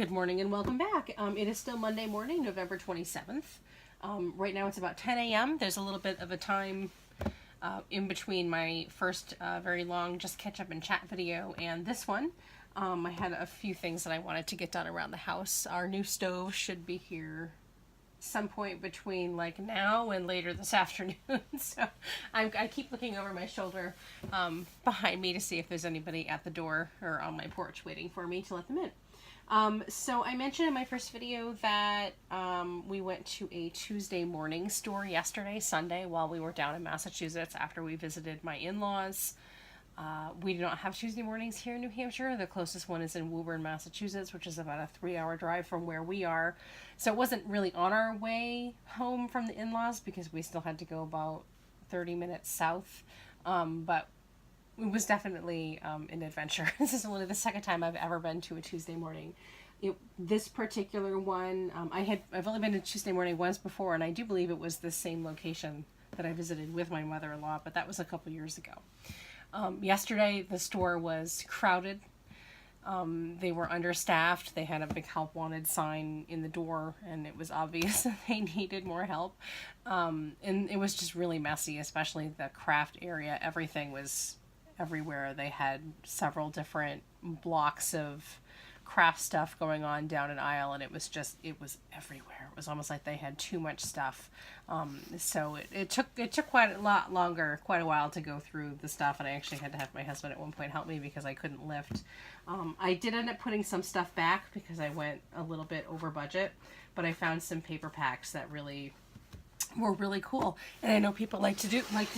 Good morning and welcome back. It is still Monday morning, November 27th. Right now it's about 10 a.m. There's a little bit of a time in between my first very long just catch up and chat video and this one. I had a few things that I wanted to get done around the house. Our new stove should be here some point between like now and later this afternoon. So I keep looking over my shoulder behind me to see if there's anybody at the door or on my porch waiting for me to let them in. So I mentioned in my first video that we went to a Tuesday morning store yesterday, Sunday, while we were down in Massachusetts after we visited my in-laws. We do not have Tuesday mornings here in New Hampshire. The closest one is in Woburn, Massachusetts, which is about a 3-hour drive from where we are. So it wasn't really on our way home from the in-laws because we still had to go about 30 minutes south. But it was definitely an adventure. This is only the second time I've ever been to a Tuesday morning. This particular one, I've only been to Tuesday morning once before, and I do believe it was the same location that I visited with my mother-in-law, but that was a couple years ago. Yesterday, the store was crowded. They were understaffed. They had a big help wanted sign in the door, and it was obvious that they needed more help. And it was just really messy, especially the craft area. Everything was everywhere. They had several different blocks of craft stuff going on down an aisle, and it was everywhere. It was almost like they had too much stuff. So it took quite a while to go through the stuff, and I actually had to have my husband at one point help me because I couldn't lift. I did end up putting some stuff back because I went a little bit over budget, but I found some paper packs that were really cool, and I know people like to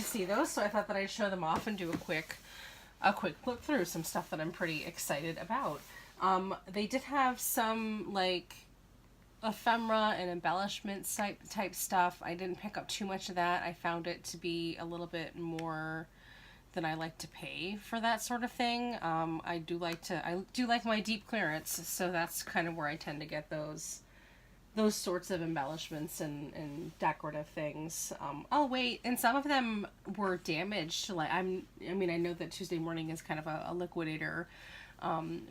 see those, so I thought that I'd show them off and do a quick look through some stuff that I'm pretty excited about. They did have some like ephemera and embellishments type stuff. I didn't pick up too much of that. I found it to be a little bit more than I like to pay for that sort of thing. I do like my deep clearance, so that's kind of where I tend to get those sorts of embellishments and decorative things. I'll wait, and some of them were damaged. I know that Tuesday morning is kind of a liquidator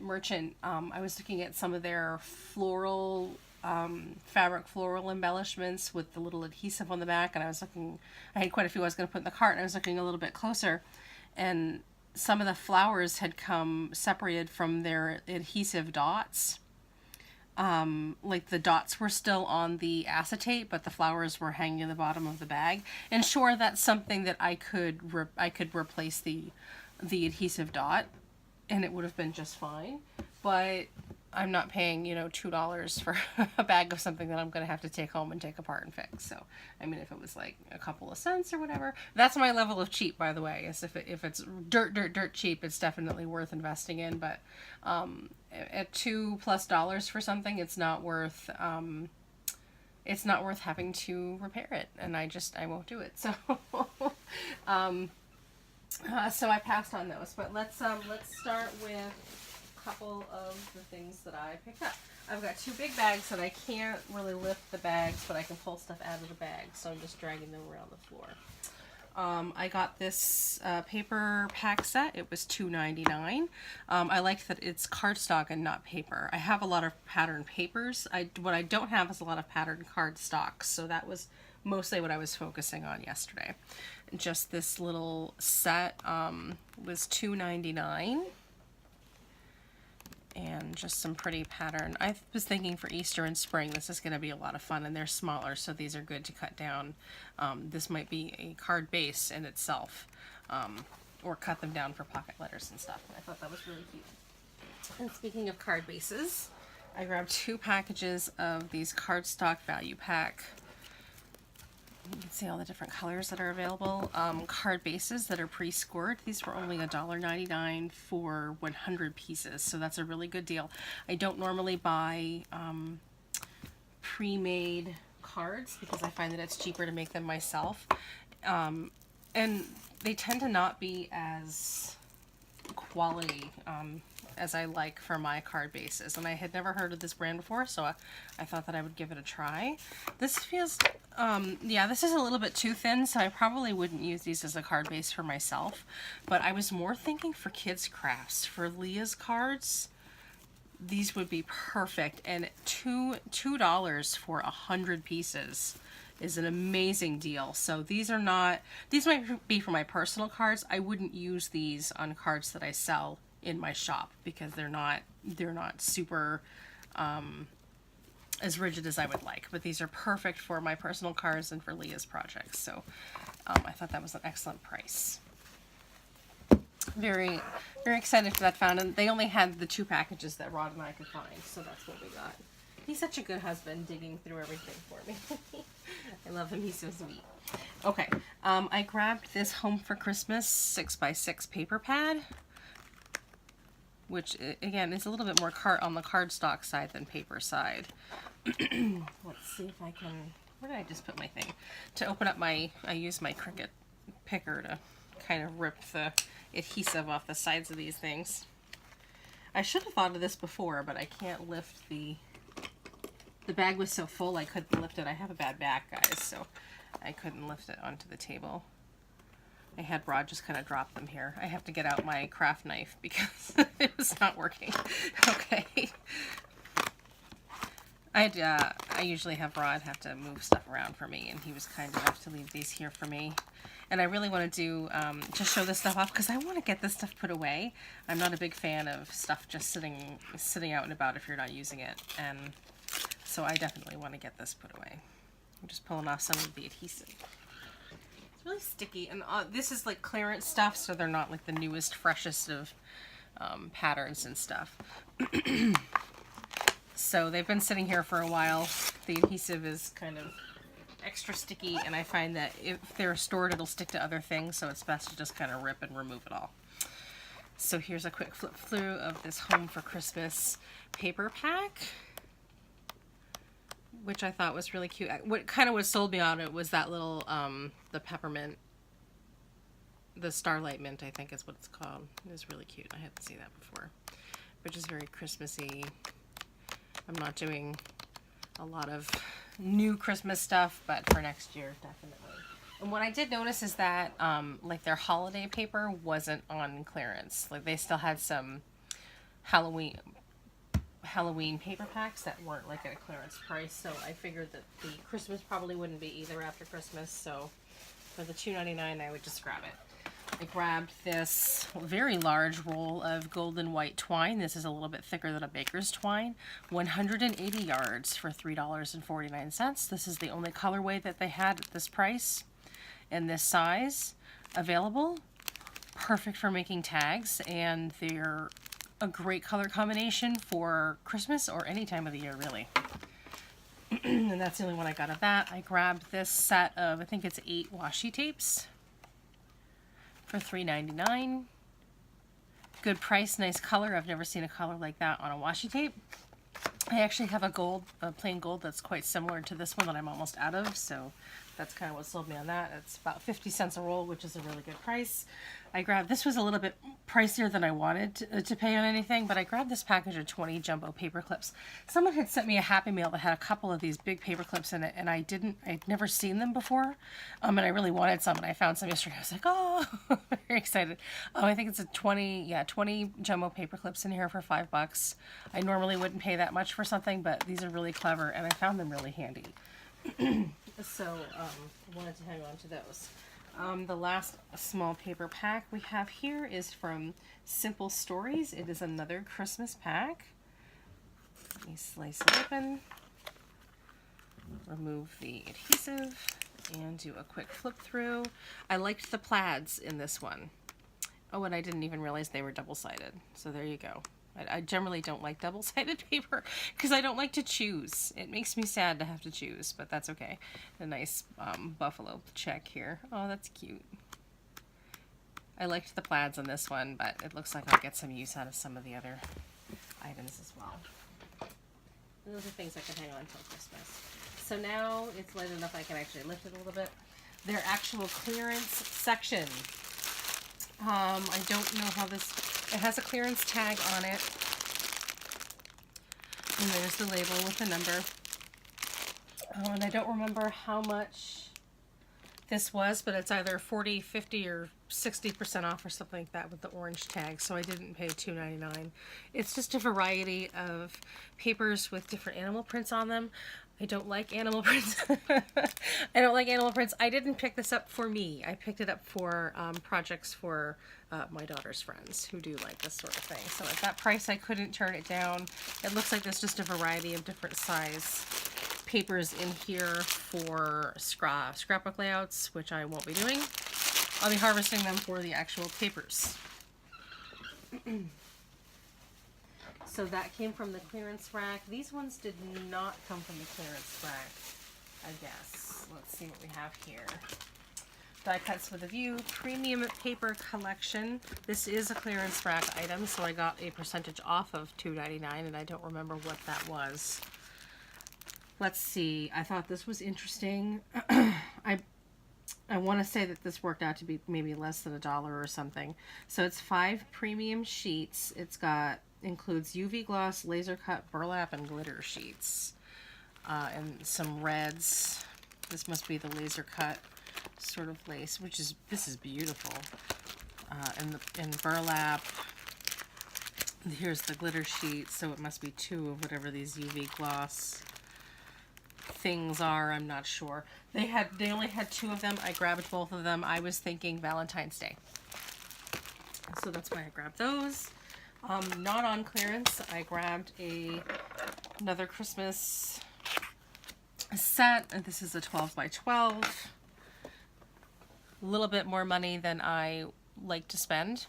merchant. I was looking at some of their fabric floral embellishments with the little adhesive on the back, and I had quite a few I was going to put in the cart, and I was looking a little bit closer, and some of the flowers had come separated from their adhesive dots. Like the dots were still on the acetate, but the flowers were hanging in the bottom of the bag. And sure, that's something that I could replace the adhesive dot, and it would have been just fine. But I'm not paying, $2 for a bag of something that I'm going to have to take home and take apart and fix. So, if it was like a couple of cents or whatever, that's my level of cheap, by the way. Is if it's dirt cheap, it's definitely worth investing in. But at $2+ for something, it's not worth having to repair it, and I won't do it. So, so I passed on those. But let's start with couple of the things that I picked up. I've got 2 big bags that I can't really lift the bags, but I can pull stuff out of the bag, so I'm just dragging them around the floor. I got this paper pack set. It was $2.99. I like that it's cardstock and not paper. I have a lot of patterned papers. What I don't have is a lot of patterned cardstocks, so that was mostly what I was focusing on yesterday. Just this little set was $2.99. And just some pretty pattern. I was thinking for Easter and spring this is going to be a lot of fun, and they're smaller, so these are good to cut down. This might be a card base in itself, or cut them down for pocket letters and stuff. I thought that was really cute. And speaking of card bases, I grabbed 2 packages of these cardstock value pack. You can see all the different colors that are available. Card bases that are pre-scored. These were only $1.99 for 100 pieces, so that's a really good deal. I don't normally buy pre-made cards because I find that it's cheaper to make them myself. And they tend to not be as quality as I like for my card bases, and I had never heard of this brand before, so I thought that I would give it a try. This feels, this is a little bit too thin, so I probably wouldn't use these as a card base for myself, but I was more thinking for kids crafts. For Leah's cards, these would be perfect. And $2 for 100 pieces is an amazing deal. So these might be for my personal cards. I wouldn't use these on cards that I sell in my shop because they're not super as rigid as I would like. But these are perfect for my personal cards and for Leah's projects. So I thought that was an excellent price. Very, very excited for that found. And they only had the 2 packages that Rod and I could find, so that's what we got. He's such a good husband, digging through everything for me. I love him. He's so sweet. Okay, I grabbed this Home for Christmas 6x6 paper pad, which again is a little bit more on the cardstock side than paper side. Let's see if I can. Where did I just put my thing? To open up I use my Cricut picker to kind of rip the adhesive off the sides of these things. I should have thought of this before, but I can't lift the bag was so full I couldn't lift it. I have a bad back, guys, so I couldn't lift it onto the table. I had Rod just kind of drop them here. I have to get out my craft knife because it was not working. Okay. I usually have Rod have to move stuff around for me, and he was kind enough to leave these here for me. And I really want to do, just show this stuff off because I want to get this stuff put away. I'm not a big fan of stuff just sitting out and about if you're not using it. And so I definitely want to get this put away. I'm just pulling off some of the adhesive. It's really sticky. And this is like clearance stuff, so they're not like the newest, freshest of patterns and stuff. So they've been sitting here for a while. The adhesive is kind of extra sticky, and I find that if they're stored, it'll stick to other things, so it's best to just kind of rip and remove it all. So here's a quick flip through of this Home for Christmas paper pack, which I thought was really cute. What sold me on it was that little, the peppermint, the Starlight Mint, I think is what it's called. It was really cute. I hadn't seen that before, which is very Christmassy. I'm not doing a lot of new Christmas stuff, but for next year, definitely. And what I did notice is that, like, their holiday paper wasn't on clearance. Like, they still had some Halloween paper packs that weren't, like, at a clearance price, so I figured that the Christmas probably wouldn't be either after Christmas, so for the $2.99, I would just grab it. I grabbed this very large roll of golden white twine. This is a little bit thicker than a baker's twine. 180 yards for $3.49. This is the only colorway that they had at this price and this size available. Perfect for making tags, and they're a great color combination for Christmas or any time of the year, really. And that's the only one I got of that. I grabbed this set of, I think it's 8 washi tapes for $3.99. Good price, nice color. I've never seen a color like that on a washi tape. I actually have a plain gold that's quite similar to this one that I'm almost out of, so that's kind of what sold me on that. It's about 50 cents a roll, which is a really good price. I grabbed, this was a little bit pricier than I wanted to pay on anything, but I grabbed this package of 20 jumbo paper clips. Someone had sent me a Happy Mail that had a couple of these big paper clips in it, and I'd never seen them before, and I really wanted some, and I found some yesterday. I was like, oh, very excited. I think it's a 20 jumbo paper clips in here for $5. I normally wouldn't pay that much for something, but these are really clever, and I found them really handy. So I wanted to hang on to those. The last small paper pack we have here is from Simple Stories. It is another Christmas pack. Let me slice it open, remove the adhesive, and do a quick flip through. I liked the plaids in this one. Oh, and I didn't even realize they were double-sided. So there you go. I generally don't like double-sided paper because I don't like to choose. It makes me sad to have to choose, but that's okay. A nice buffalo check here. Oh, that's cute. I liked the plaids on this one, but it looks like I'll get some use out of some of the other items as well. Those are things I can hang on until Christmas. So now it's light enough I can actually lift it a little bit. Their actual clearance section. I don't know how this... It has a clearance tag on it. And there's the label with the number. And I don't remember how much this was, but it's either $40, $50, or 60% off or something like that with the orange tag, so I didn't pay $2.99. It's just a variety of papers with different animal prints on them. I don't like animal prints. I don't like animal prints. I didn't pick this up for me. I picked it up for projects for my daughter's friends who do like this sort of thing. So at that price, I couldn't turn it down. It looks like there's just a variety of different size papers in here for scrapbook layouts, which I won't be doing. I'll be harvesting them for the actual papers. So that came from the clearance rack. These ones did not come from the clearance rack, I guess. Let's see what we have here. Die Cuts with a View Premium Paper Collection. This is a clearance rack item, so I got a percentage off of $2.99, and I don't remember what that was. Let's see. I thought this was interesting. I want to say that this worked out to be maybe less than $1 or something. So it's 5 premium sheets. Includes UV gloss, laser cut, burlap, and glitter sheets. And some reds. This must be the laser cut sort of lace, this is beautiful. And burlap. Here's the glitter sheet, so it must be 2 of whatever these UV gloss things are. I'm not sure. They only had 2 of them. I grabbed both of them. I was thinking Valentine's Day, so that's why I grabbed those. Not on clearance. I grabbed another Christmas set, and this is a 12 by 12. A little bit more money than I like to spend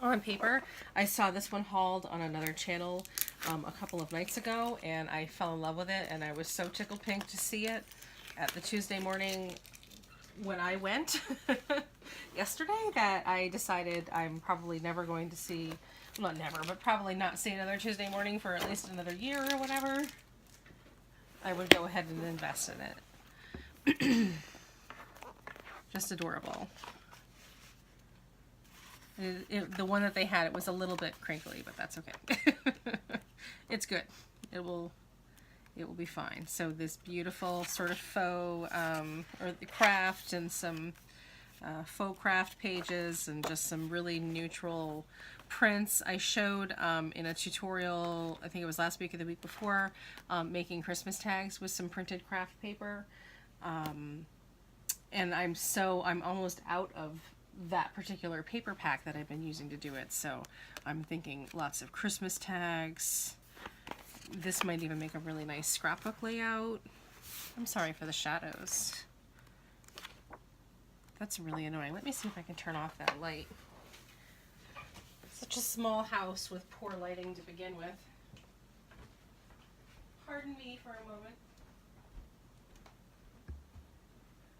on paper. I saw this one hauled on another channel a couple of nights ago, and I fell in love with it, and I was so tickled pink to see it at the Tuesday morning when I went yesterday that I decided I'm probably never going to see, well, not never, but probably not see another Tuesday morning for at least another year or whatever. I would go ahead and invest in it. Just adorable. The one that they had, it was a little bit crinkly, but that's okay. It's good. It will be fine. So this beautiful sort of faux, or the craft, and some faux craft pages, and just some really neutral prints. I showed in a tutorial, I think it was last week or the week before, making Christmas tags with some printed craft paper. And I'm almost out of that particular paper pack that I've been using to do it. So I'm thinking lots of Christmas tags. This might even make a really nice scrapbook layout. I'm sorry for the shadows. That's really annoying. Let me see if I can turn off that light. Such a small house with poor lighting to begin with. Pardon me for a moment.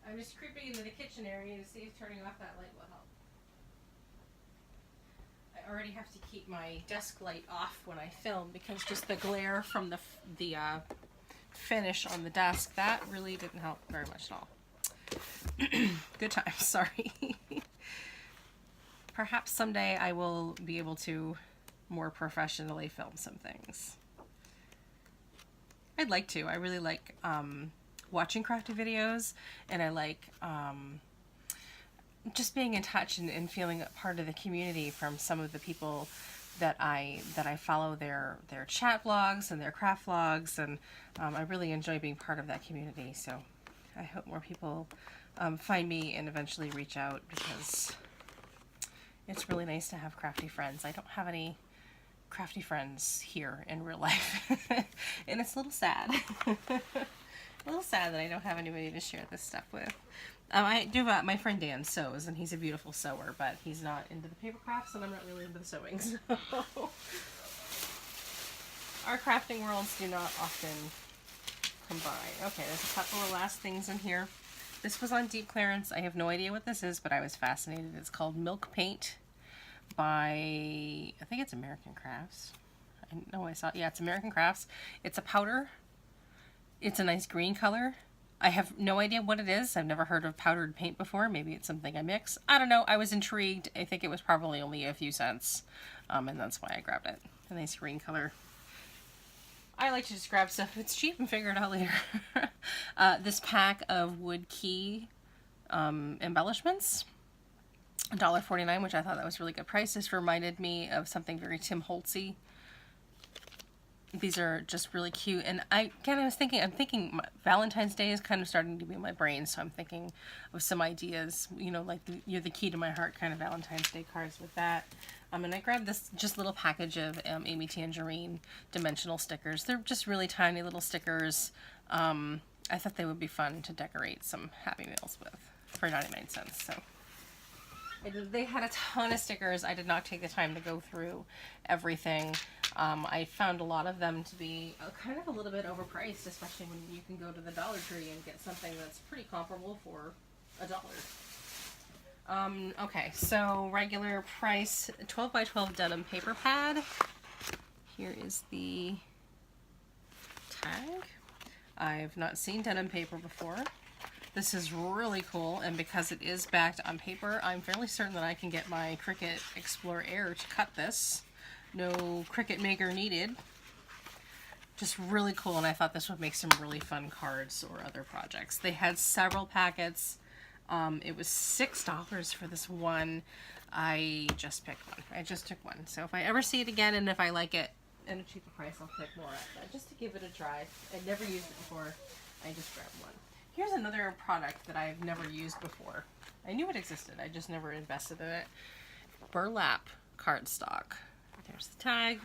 I'm just creeping into the kitchen area to see if turning off that light will help. I already have to keep my desk light off when I film because just the glare from the finish on the desk, that really didn't help very much at all. Good times, sorry. Perhaps someday I will be able to more professionally film some things. I'd like to. I really like watching crafty videos, and I like just being in touch and feeling a part of the community from some of the people that I follow their chat vlogs and their craft vlogs, and I really enjoy being part of that community. So I hope more people find me and eventually reach out, because it's really nice to have crafty friends. I don't have any crafty friends here in real life, and it's a little sad. A little sad that I don't have anybody to share this stuff with. I do have my friend Dan sews, and he's a beautiful sewer, but he's not into the paper crafts, and I'm not really into the sewing, so our crafting worlds do not often combine. Okay, there's a couple of last things in here. This was on deep clearance. I have no idea what this is, but I was fascinated. It's called Milk Paint by, I think it's American Crafts. I know I saw it. Yeah, it's American Crafts. It's a powder. It's a nice green color. I have no idea what it is. I've never heard of powdered paint before. Maybe it's something I mix. I don't know. I was intrigued. I think it was probably only a few cents, and that's why I grabbed it. A nice green color. I like to just grab stuff if it's cheap and figure it out later. This pack of wood key embellishments. $1.49, which I thought that was a really good price. This reminded me of something very Tim Holtzy. These are just really cute. And I'm thinking Valentine's Day is kind of starting to be in my brain. So I'm thinking of some ideas, you know, like You're the Key to My Heart kind of Valentine's Day cards with that. And I grabbed this just little package of Amy Tangerine dimensional stickers. They're just really tiny little stickers. I thought they would be fun to decorate some Happy Meals with for 99 cents. So they had a ton of stickers. I did not take the time to go through everything. I found a lot of them to be kind of a little bit overpriced, especially when you can go to the Dollar Tree and get something that's pretty comparable for $1. Okay, so regular price 12 by 12 denim paper pad. Here is the tag. I've not seen denim paper before. This is really cool, and because it is backed on paper, I'm fairly certain that I can get my Cricut Explorer Air to cut this. No Cricut maker needed. Just really cool, and I thought this would make some really fun cards or other projects. They had several packets. It was $6 for this one. I just picked one. I just took one. So if I ever see it again, and if I like it at a cheaper price, I'll pick more up. But just to give it a try. I'd never used it before. I just grabbed one. Here's another product that I've never used before. I knew it existed. I just never invested in it. Burlap cardstock. There's the tag.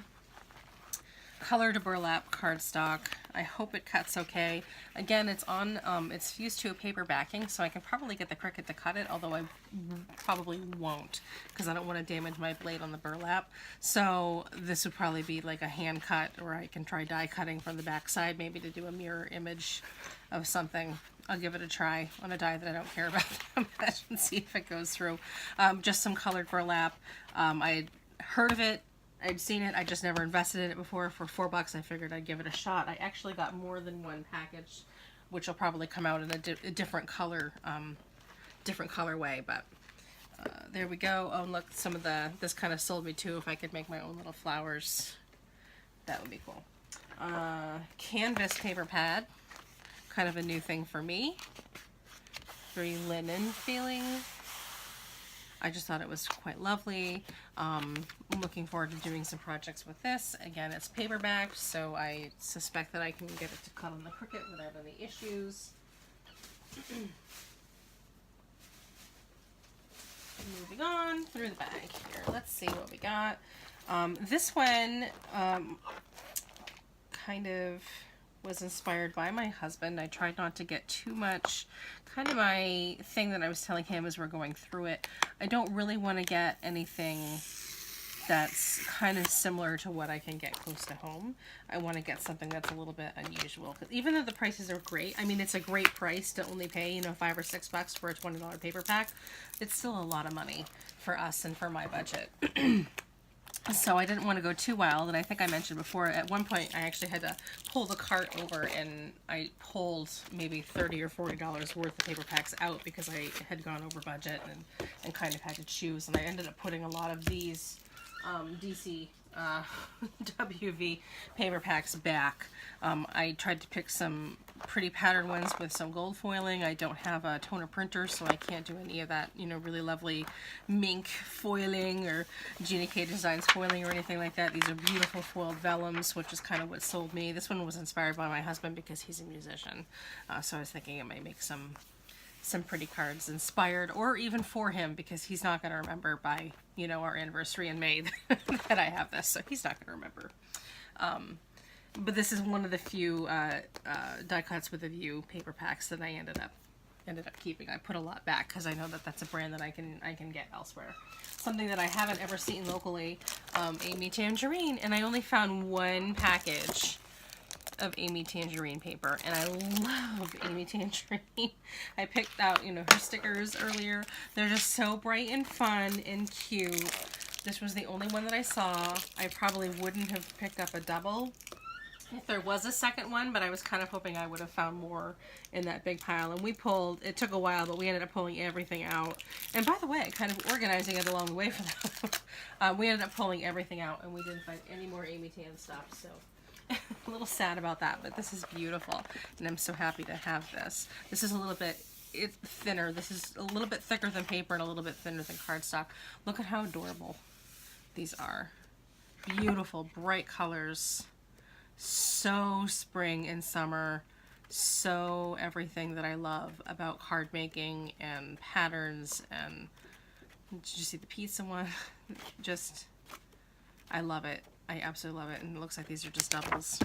Colored burlap cardstock. I hope it cuts okay. Again, it's on, it's fused to a paper backing, so I can probably get the Cricut to cut it, although I probably won't, because I don't want to damage my blade on the burlap. So this would probably be like a hand cut, or I can try die cutting from the back side, maybe to do a mirror image of something. I'll give it a try on a die that I don't care about that much and see if it goes through. Just some colored burlap. I had heard of it. I'd seen it. I just never invested in it before. For $4, I figured I'd give it a shot. I actually got more than one package, which will probably come out in a different color, different colorway. But there we go. Oh, look, some of this kind of sold me too. If I could make my own little flowers, that would be cool. Canvas paper pad, kind of a new thing for me. Very linen feeling. I just thought it was quite lovely. I'm looking forward to doing some projects with this. Again, it's paperback, so I suspect that I can get it to cut on the Cricut without any issues. Moving on through the bag here. Let's see what we got. This one kind of was inspired by my husband. I tried not to get too much. Kind of my thing that I was telling him as we're going through it, I don't really want to get anything that's kind of similar to what I can get close to home. I want to get something that's a little bit unusual. Because even though the prices are great, I mean, it's a great price to only pay, you know, $5 or $6 for a $20 paper pack. It's still a lot of money for us and for my budget. So I didn't want to go too wild, and I think I mentioned before, at one point I actually had to pull the cart over, and I pulled maybe $30 or $40 worth of paper packs out because I had gone over budget and kind of had to choose, and I ended up putting a lot of these DC WV paper packs back. I tried to pick some pretty patterned ones with some gold foiling. I don't have a toner printer, so I can't do any of that, you know, really lovely mink foiling or Gina K Designs foiling or anything like that. These are beautiful foiled vellums, which is kind of what sold me. This one was inspired by my husband because he's a musician, so I was thinking I might make some pretty cards inspired, or even for him, because he's not going to remember by, you know, our anniversary in May that I have this, so he's not going to remember. But this is one of the few die cuts with a view paper packs that I ended up keeping. I put a lot back because I know that that's a brand that I can get elsewhere. Something that I haven't ever seen locally, Amy Tangerine, and I only found one package of Amy Tangerine paper, and I love Amy Tangerine. I picked out, you know, her stickers earlier. They're just so bright and fun and cute. This was the only one that I saw. I probably wouldn't have picked up a double if there was a second one, but I was kind of hoping I would have found more in that big pile. And we pulled, it took a while, but we ended up pulling everything out. And by the way, kind of organizing it along the way for them. We ended up pulling everything out, and we didn't find any more Amy Tan stuff, so a little sad about that, but this is beautiful, and I'm so happy to have this. This is a little bit it's thinner. This is a little bit thicker than paper and a little bit thinner than cardstock. Look at how adorable these are. Beautiful, bright colors. So spring and summer. So everything that I love about card making and patterns. And did you see the pizza one? Just, I love it. I absolutely love it. And it looks like these are just doubles.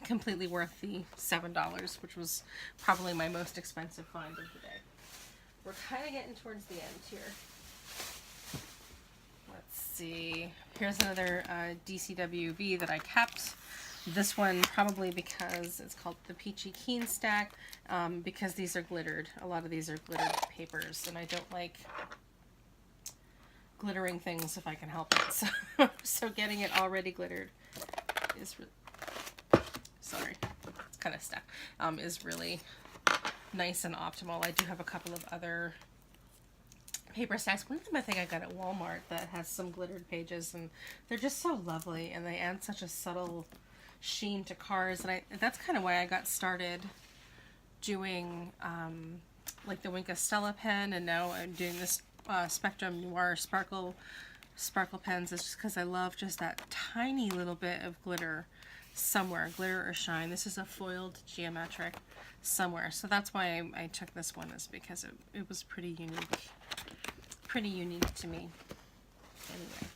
Completely worth the $7, which was probably my most expensive find of the day. We're kind of getting towards the end here. Let's see. Here's another DCWV that I kept. This one probably because it's called the Peachy Keen Stack, because these are glittered. A lot of these are glittered papers, and I don't like glittering things if I can help it. So getting it already glittered is sorry, it's kind of stuck. Is really nice and optimal. I do have a couple of other paper stacks. One of them I think I got at Walmart that has some glittered pages, and they're just so lovely, and they add such a subtle sheen to cards. And that's kind of why I got started doing like the Wink of Stella pen, and now I'm doing this Spectrum Noir sparkle pens. It's just because I love just that tiny little bit of glitter somewhere, glitter or shine. This is a foiled geometric somewhere, so that's why I took this one, is because it was pretty unique to me. Anyway,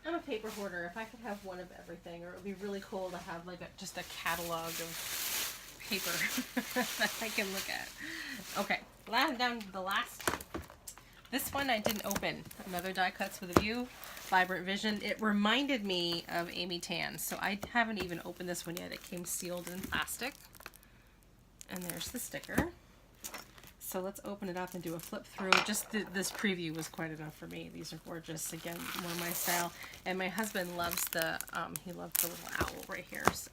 I'm a paper hoarder. If I could have one of everything, or it would be really cool to have like just a catalog of paper that I can look at. Okay, down to the last. This one I didn't open. Another Die Cuts with a View, Vibrant Vision. It reminded me of Amy Tan, so I haven't even opened this one yet. It came sealed in plastic. And there's the sticker. So let's open it up and do a flip through. Just this preview was quite enough for me. These are gorgeous. Again, more my style. And my husband loves he loves the little owl right here. So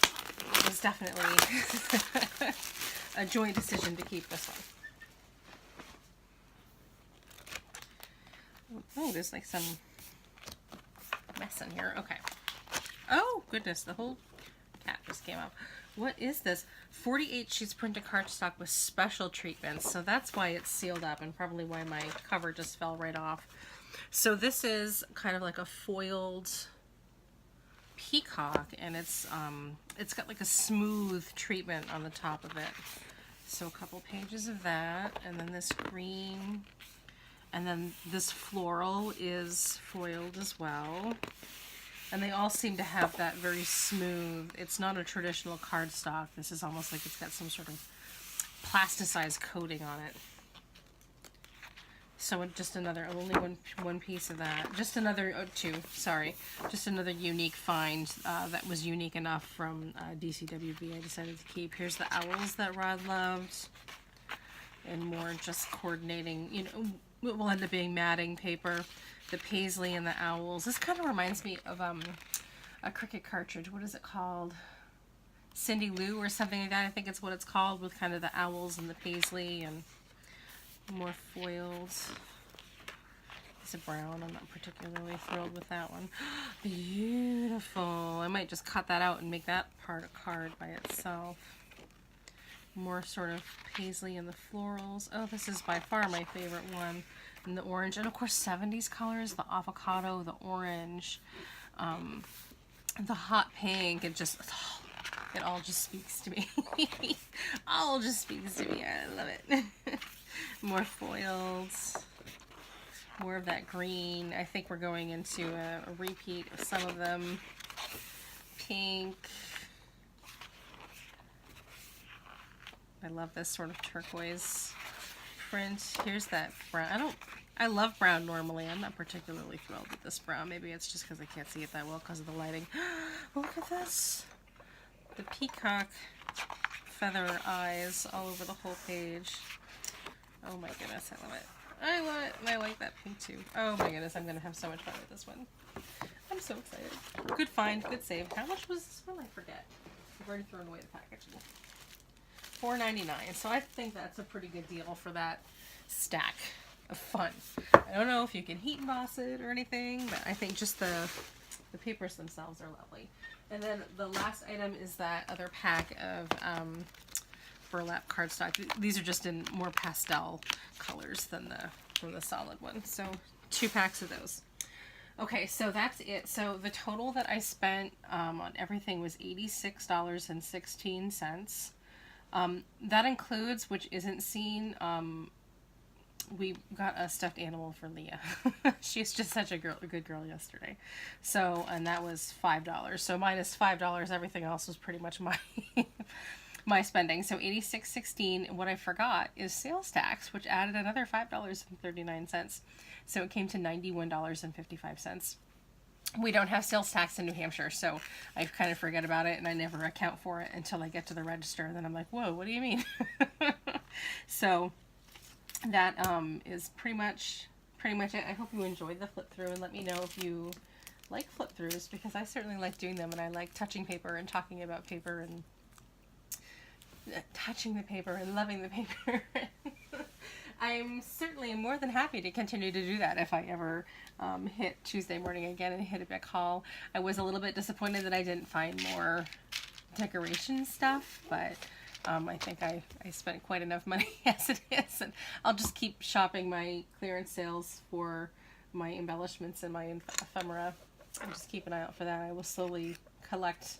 it was definitely a joint decision to keep this one. Oh, there's like some mess in here. Okay. Oh, goodness. The whole cat just came out. What is this? 48 sheets printed cardstock with special treatments. So that's why it's sealed up, and probably why my cover just fell right off. So this is kind of like a foiled peacock, and it's got like a smooth treatment on the top of it. So a couple pages of that, and then this green. And then this floral is foiled as well. And they all seem to have that very smooth, it's not a traditional cardstock. This is almost like it's got some sort of plasticized coating on it. So just another, only one piece of that. Just another, just another unique find that was unique enough from DCWB I decided to keep. Here's the owls that Rod loved. And more just coordinating, you know, it will end up being matting paper, the paisley and the owls. This kind of reminds me of a Cricut cartridge. What is it called? Cindy Lou or something like that. I think it's what it's called, with kind of the owls and the paisley and more foils. It's a brown. I'm not particularly thrilled with that one. Beautiful. I might just cut that out and make that part a card by itself. More sort of paisley and the florals. Oh, this is by far my favorite one. And the orange. And of course 70s colors. The avocado, the orange, the hot pink. It all just speaks to me. All just speaks to me. I love it. More foils. More of that green. I think we're going into a repeat of some of them. Pink. I love this sort of turquoise print. Here's that brown. I love brown normally. I'm not particularly thrilled with this brown. Maybe it's just because I can't see it that well because of the lighting. Look at this. The peacock feather eyes all over the whole page. Oh my goodness, I love it. I love it, and I like that pink too. Oh my goodness, I'm going to have so much fun with this one. I'm so excited. Good find, good save. How much was this one? I forget. I've already thrown away the packaging. $4.99, so I think that's a pretty good deal for that stack of fun. I don't know if you can heat emboss it or anything, but I think just the papers themselves are lovely. And then the last item is that other pack of burlap cardstock. These are just in more pastel colors than the solid one. So 2 packs of those. Okay, so that's it. So the total that I spent on everything was $86.16. That includes, which isn't seen, we got a stuffed animal for Leah. She's just such a good girl yesterday. So, and that was $5. So minus $5, everything else was pretty much my my spending. So $86.16. What I forgot is sales tax, which added another $5.39. So it came to $91.55. We don't have sales tax in New Hampshire, so I kind of forget about it, and I never account for it until I get to the register, and then I'm like, whoa, what do you mean? So that is pretty much it. I hope you enjoyed the flip through, and let me know if you like flip throughs, because I certainly like doing them, and I like touching paper and talking about paper and touching the paper and loving the paper. I'm certainly more than happy to continue to do that if I ever hit Tuesday morning again and hit a big haul. I was a little bit disappointed that I didn't find more decoration stuff, but I think I spent quite enough money as it is, and I'll just keep shopping my clearance sales for my embellishments and my ephemera. I'll just keep an eye out for that. I will slowly collect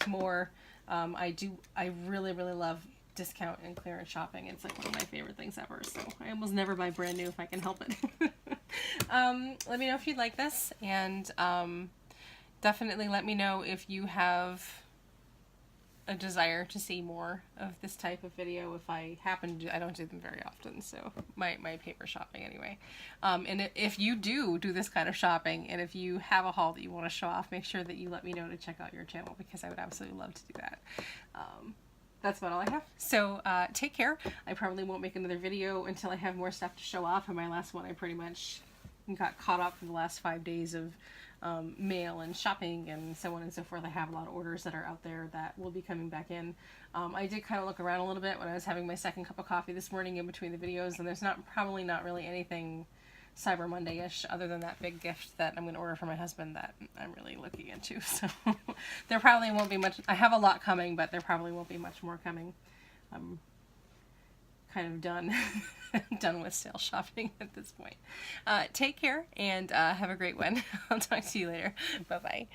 more. I really love discount and clearance shopping. It's like one of my favorite things ever, so I almost never buy brand new if I can help it. Let me know if you'd like this, and definitely let me know if you have a desire to see more of this type of video. If I happen to, I don't do them very often, so my paper shopping anyway. And if you do this kind of shopping, and if you have a haul that you want to show off, make sure that you let me know to check out your channel, because I would absolutely love to do that. That's about all I have. So take care. I probably won't make another video until I have more stuff to show off. And my last one, I pretty much got caught up in the last 5 days of mail and shopping and so on and so forth. I have a lot of orders that are out there that will be coming back in. I did kind of look around a little bit when I was having my second cup of coffee this morning in between the videos, and there's probably not really anything Cyber Monday-ish other than that big gift that I'm going to order for my husband that I'm really looking into. So there probably won't be much. I have a lot coming, but there probably won't be much more coming. I'm kind of done with sale shopping at this point. Take care, and have a great one. I'll talk to you later. Bye-bye.